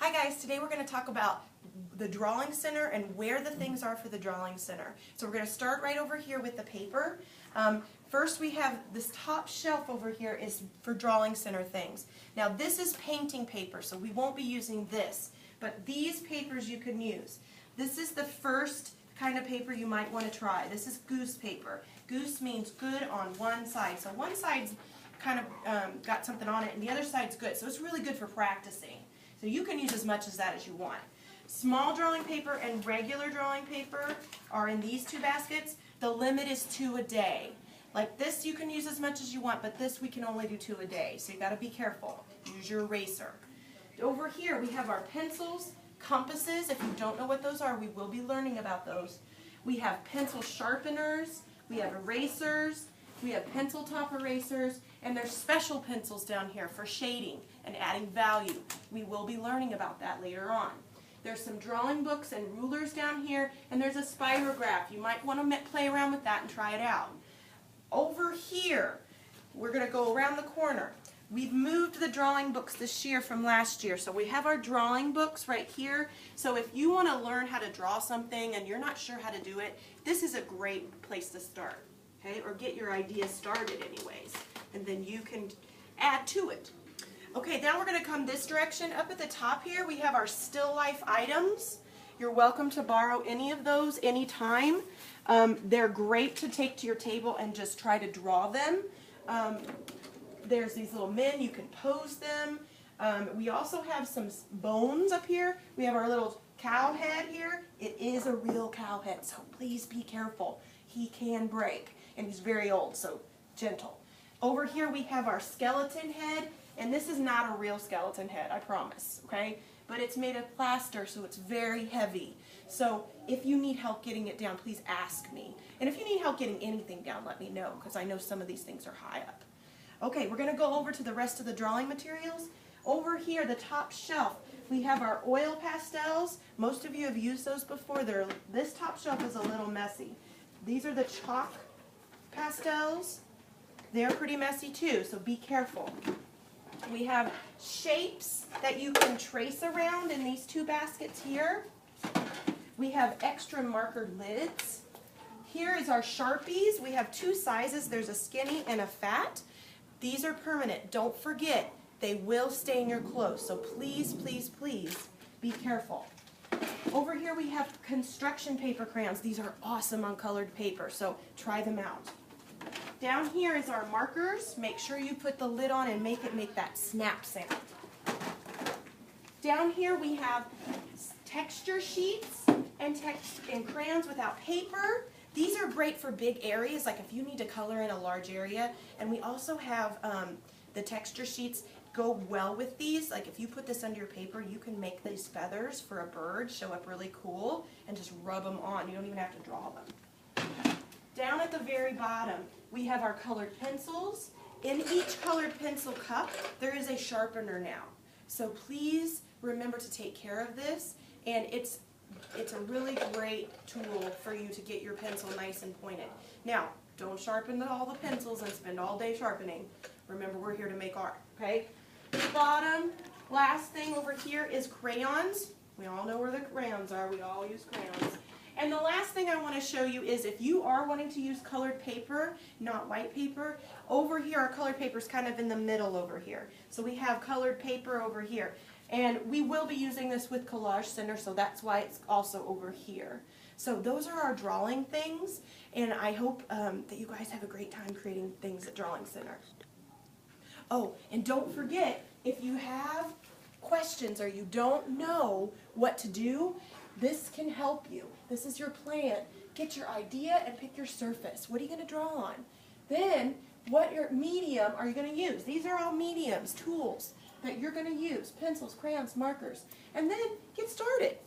Hi guys, today we're going to talk about the Drawing Center and where the things are for the Drawing Center. So we're going to start right over here with the paper. First we have this top shelf over here is for Drawing Center things. Now this is painting paper, so we won't be using this, but these papers you can use. This is the first kind of paper you might want to try. This is goose paper. Goose means good on one side. So one side's kind of got something on it and the other side's good. So it's really good for practicing. So you can use as much as that as you want. Small drawing paper and regular drawing paper are in these two baskets. The limit is 2 a day. Like this you can use as much as you want, but this we can only do 2 a day. So you got to be careful. Use your eraser. Over here we have our pencils, compasses. If you don't know what those are, we will be learning about those. We have pencil sharpeners, we have erasers, we have pencil top erasers, and there's special pencils down here for shading and adding value. We will be learning about that later on. There's some drawing books and rulers down here, and there's a spirograph. You might want to play around with that and try it out. Over here, we're going to go around the corner. We've moved the drawing books this year from last year, so we have our drawing books right here. So if you want to learn how to draw something and you're not sure how to do it, this is a great place to start, okay? Or get your idea started anyways, and then you can add to it. Okay, now we're going to come this direction. Up at the top here, we have our still life items. You're welcome to borrow any of those anytime. They're great to take to your table and just try to draw them. There's these little men, you can pose them. We also have some bones up here. We have our little cow head here. It is a real cow head, so please be careful. He can break, and he's very old, so gentle. Over here we have our skeleton head, and this is not a real skeleton head, I promise, okay? But it's made of plaster, so it's very heavy. So if you need help getting it down, please ask me. And if you need help getting anything down, let me know, because I know some of these things are high up. Okay, we're going to go over to the rest of the drawing materials. Over here, the top shelf, we have our oil pastels. Most of you have used those before. This top shelf is a little messy. These are the chalk pastels. They're pretty messy too, so be careful. We have shapes that you can trace around in these two baskets here. We have extra marker lids. Here is our Sharpies. We have 2 sizes. There's a skinny and a fat. These are permanent. Don't forget, they will stain your clothes. So please, please, please be careful. Over here we have construction paper crayons. These are awesome on colored paper, so try them out. Down here is our markers. Make sure you put the lid on and make that snap sound. Down here we have texture sheets and crayons without paper. These are great for big areas, like if you need to color in a large area. And we also have the texture sheets go well with these. Like if you put this under your paper, you can make these feathers for a bird show up really cool and just rub them on. You don't even have to draw them. Down at the very bottom, we have our colored pencils. In each colored pencil cup, there is a sharpener now. So please remember to take care of this, and it's a really great tool for you to get your pencil nice and pointed. Now, don't sharpen all the pencils and spend all day sharpening. Remember, we're here to make art, okay? The bottom, last thing over here is crayons. We all know where the crayons are. We all use crayons. And the last thing I want to show you is if you are wanting to use colored paper, not white paper, over here our colored paper is kind of in the middle over here. So we have colored paper over here. And we will be using this with Collage Center, so that's why it's also over here. So those are our drawing things, and I hope that you guys have a great time creating things at Drawing Center. Oh, and don't forget, if you have questions or you don't know what to do, this can help you. This is your plan. Get your idea and pick your surface. What are you going to draw on? Then, what medium are you going to use? These are all mediums, tools that you're going to use. Pencils, crayons, markers. And then get started.